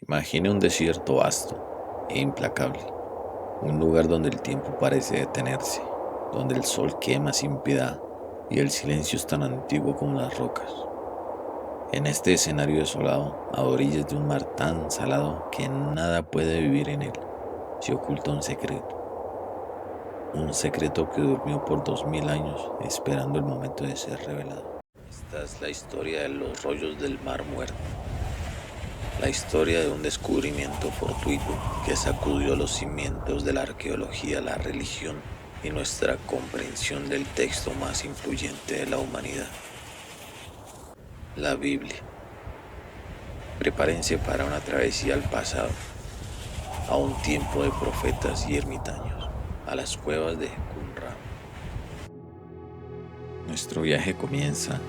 Imagine un desierto vasto e implacable, un lugar donde el tiempo parece detenerse, donde el sol quema sin piedad y el silencio es tan antiguo como las rocas. En este escenario desolado, a orillas de un mar tan salado que nada puede vivir en él, se oculta un secreto que durmió por 2000 años esperando el momento de ser revelado. Esta es la historia de los rollos del Mar Muerto. La historia de un descubrimiento fortuito que sacudió los cimientos de la arqueología, la religión y nuestra comprensión del texto más influyente de la humanidad, la Biblia. Prepárense para una travesía al pasado, a un tiempo de profetas y ermitaños, a las cuevas de Qumran. Nuestro viaje comienza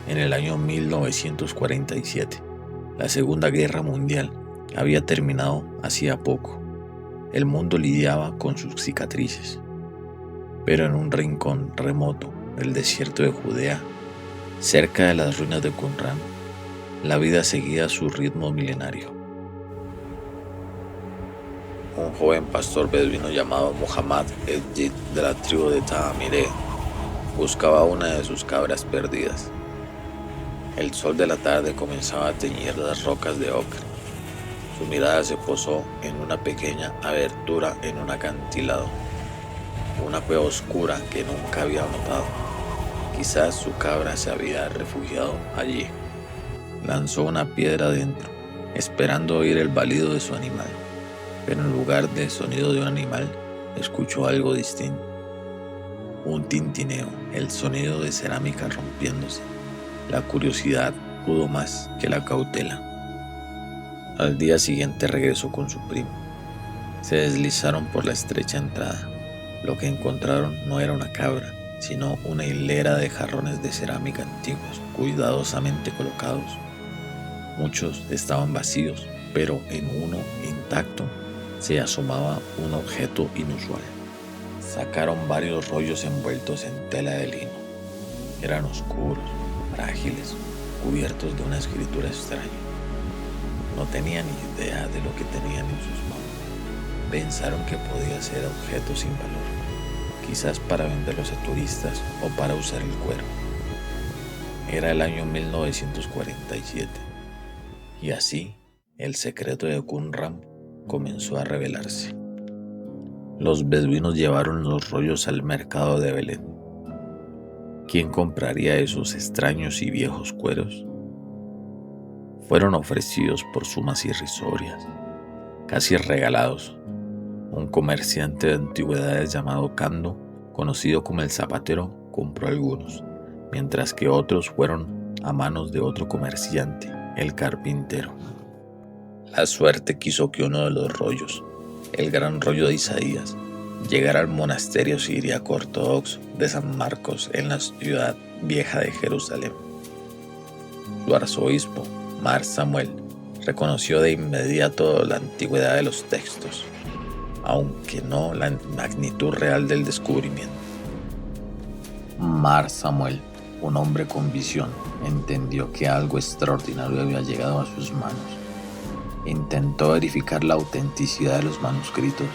en el año 1947. La Segunda Guerra Mundial había terminado hacía poco. El mundo lidiaba con sus cicatrices. Pero en un rincón remoto del desierto de Judea, cerca de las ruinas de Qumran, la vida seguía su ritmo milenario. Un joven pastor beduino llamado Muhammad el-Jid de la tribu de Tahamire buscaba una de sus cabras perdidas. El sol de la tarde comenzaba a teñir las rocas de ocre. Su mirada se posó en una pequeña abertura en un acantilado, una cueva oscura que nunca había notado. Quizás su cabra se había refugiado allí. Lanzó una piedra adentro, esperando oír el balido de su animal, pero en lugar del sonido de un animal, escuchó algo distinto. Un tintineo, el sonido de cerámica rompiéndose. La curiosidad pudo más que la cautela. Al día siguiente regresó con su primo. Se deslizaron por la estrecha entrada. Lo que encontraron no era una cabra, sino una hilera de jarrones de cerámica antiguos, cuidadosamente colocados. Muchos estaban vacíos, pero en uno intacto se asomaba un objeto inusual. Sacaron varios rollos envueltos en tela de lino. Eran oscuros, frágiles, cubiertos de una escritura extraña. No tenían ni idea de lo que tenían en sus manos. Pensaron que podía ser objeto sin valor, quizás para venderlos a turistas o para usar el cuero. Era el año 1947, y así el secreto de Qumran comenzó a revelarse. Los beduinos llevaron los rollos al mercado de Belén. ¿Quién compraría esos extraños y viejos cueros? Fueron ofrecidos por sumas irrisorias, casi regalados. Un comerciante de antigüedades llamado Cando, conocido como el zapatero, compró algunos, mientras que otros fueron a manos de otro comerciante, el carpintero. La suerte quiso que uno de los rollos, el gran rollo de Isaías, llegara al monasterio siríaco ortodoxo de San Marcos en la ciudad vieja de Jerusalén. Su arzobispo, Mar Samuel, reconoció de inmediato la antigüedad de los textos, aunque no la magnitud real del descubrimiento. Mar Samuel, un hombre con visión, entendió que algo extraordinario había llegado a sus manos. Intentó verificar la autenticidad de los manuscritos,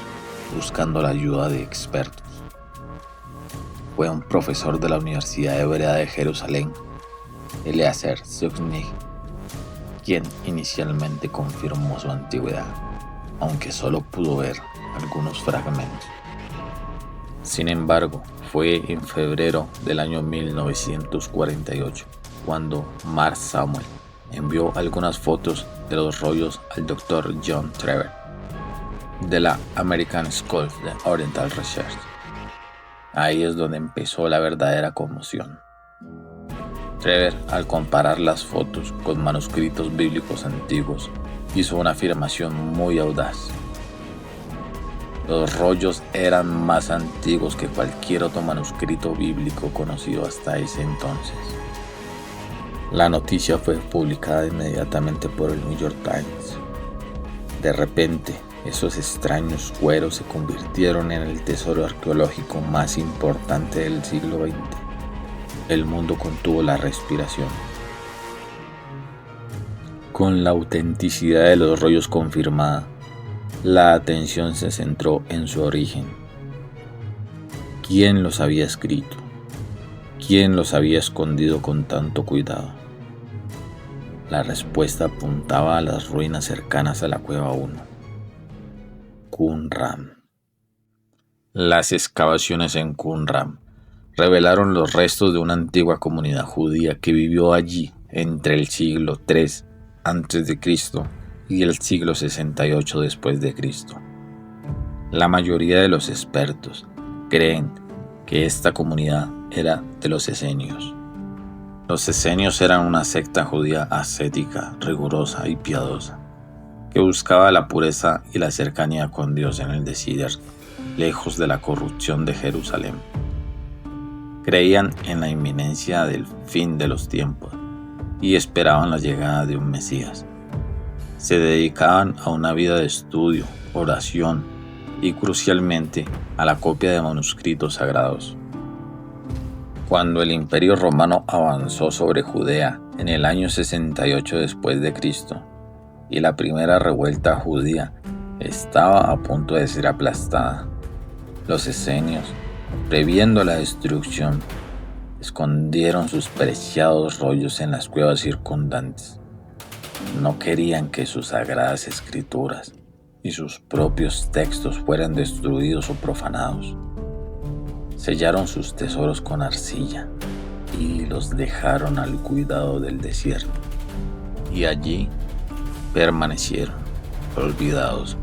buscando la ayuda de expertos. Fue un profesor de la Universidad Hebrea de Jerusalén, Eliezer Zugnig, quien inicialmente confirmó su antigüedad, aunque solo pudo ver algunos fragmentos. Sin embargo, fue en febrero del año 1948 cuando Mar Samuel envió algunas fotos de los rollos al Dr. John Trevor de la American School of Oriental Research. Ahí es donde empezó la verdadera conmoción. Trevor, al comparar las fotos con manuscritos bíblicos antiguos, hizo una afirmación muy audaz. Los rollos eran más antiguos que cualquier otro manuscrito bíblico conocido hasta ese entonces. La noticia fue publicada inmediatamente por el New York Times. De repente, esos extraños cueros se convirtieron en el tesoro arqueológico más importante del siglo XX. El mundo contuvo la respiración. Con la autenticidad de los rollos confirmada, la atención se centró en su origen. ¿Quién los había escrito? ¿Quién los había escondido con tanto cuidado? La respuesta apuntaba a las ruinas cercanas a la Cueva 1. Qumran. Las excavaciones en Qumran revelaron los restos de una antigua comunidad judía que vivió allí entre el siglo III a.C. y el siglo 68 después de Cristo. La mayoría de los expertos creen que esta comunidad era de los esenios. Los esenios eran una secta judía ascética, rigurosa y piadosa, que buscaba la pureza y la cercanía con Dios en el desierto, lejos de la corrupción de Jerusalén. Creían en la inminencia del fin de los tiempos y esperaban la llegada de un Mesías. Se dedicaban a una vida de estudio, oración y crucialmente a la copia de manuscritos sagrados. Cuando el Imperio Romano avanzó sobre Judea en el año 68 después de Cristo y la primera revuelta judía estaba a punto de ser aplastada, los esenios, previendo la destrucción, escondieron sus preciados rollos en las cuevas circundantes. No querían que sus sagradas escrituras y sus propios textos fueran destruidos o profanados. Sellaron sus tesoros con arcilla y los dejaron al cuidado del desierto. Y allí permanecieron, olvidados,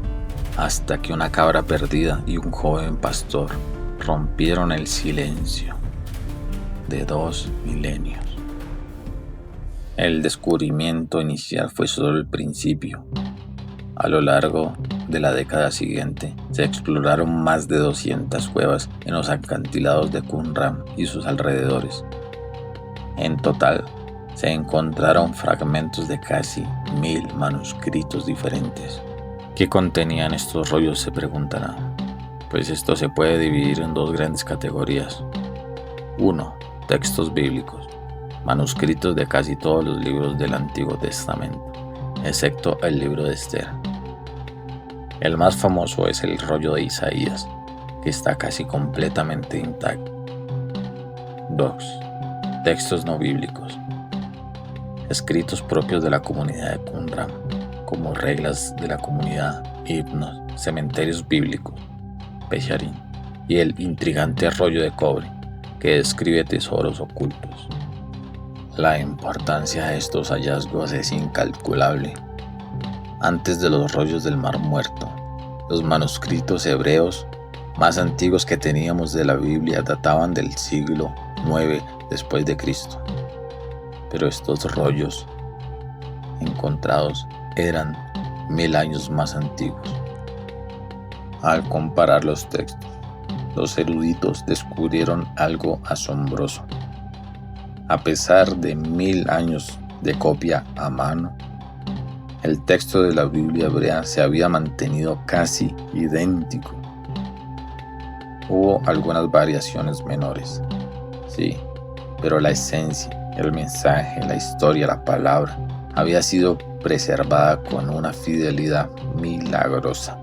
hasta que una cabra perdida y un joven pastor rompieron el silencio de 2 milenios. El descubrimiento inicial fue solo el principio. A lo largo de la década siguiente, se exploraron más de 200 cuevas en los acantilados de Qumran y sus alrededores. En total, se encontraron fragmentos de casi 1000 manuscritos diferentes. ¿Qué contenían estos rollos?, se preguntarán. Pues esto se puede dividir en 2 grandes categorías. 1. Textos bíblicos, manuscritos de casi todos los libros del Antiguo Testamento, excepto el libro de Esther. El más famoso es el rollo de Isaías, que está casi completamente intacto. 2. Textos no bíblicos, escritos propios de la comunidad de Qumran, como reglas de la comunidad, himnos, cementerios bíblicos, Pesharim, y el intrigante rollo de cobre, que describe tesoros ocultos. La importancia de estos hallazgos es incalculable. Antes de los rollos del Mar Muerto, los manuscritos hebreos más antiguos que teníamos de la Biblia databan del siglo IX después de Cristo. Pero estos rollos encontrados eran 1000 años más antiguos. Al comparar los textos, los eruditos descubrieron algo asombroso. A pesar de 1000 años de copia a mano, el texto de la Biblia hebrea se había mantenido casi idéntico. Hubo algunas variaciones menores, sí, pero la esencia, el mensaje, la historia, la palabra, había sido preservada con una fidelidad milagrosa.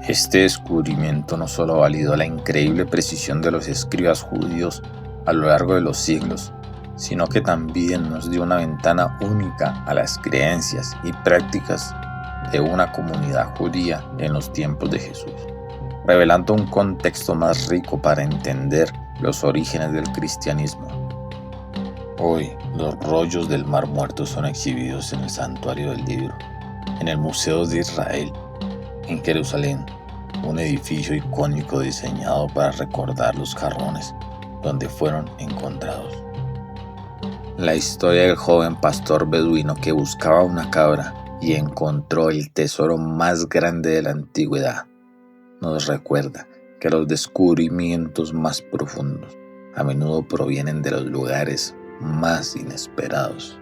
Este descubrimiento no solo validó la increíble precisión de los escribas judíos a lo largo de los siglos, sino que también nos dio una ventana única a las creencias y prácticas de una comunidad judía en los tiempos de Jesús, revelando un contexto más rico para entender los orígenes del cristianismo. Hoy, los rollos del Mar Muerto son exhibidos en el Santuario del Libro, en el Museo de Israel, en Jerusalén, un edificio icónico diseñado para recordar los jarrones donde fueron encontrados. La historia del joven pastor beduino que buscaba una cabra y encontró el tesoro más grande de la antigüedad nos recuerda que los descubrimientos más profundos a menudo provienen de los lugares más inesperados.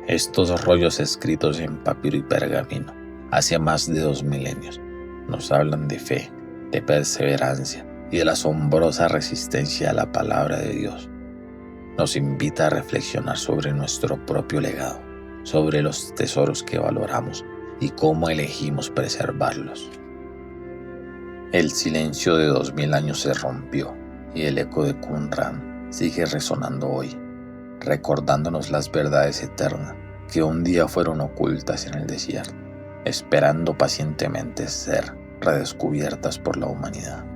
Estos rollos escritos en papiro y pergamino hace más de 2 milenios nos hablan de fe, de perseverancia y de la asombrosa resistencia a la palabra de Dios. nos invita a reflexionar sobre nuestro propio legado, sobre los tesoros que valoramos y cómo elegimos preservarlos. El silencio de 2000 años se rompió y el eco de Qumran sigue resonando hoy, recordándonos las verdades eternas que un día fueron ocultas en el desierto, esperando pacientemente ser redescubiertas por la humanidad.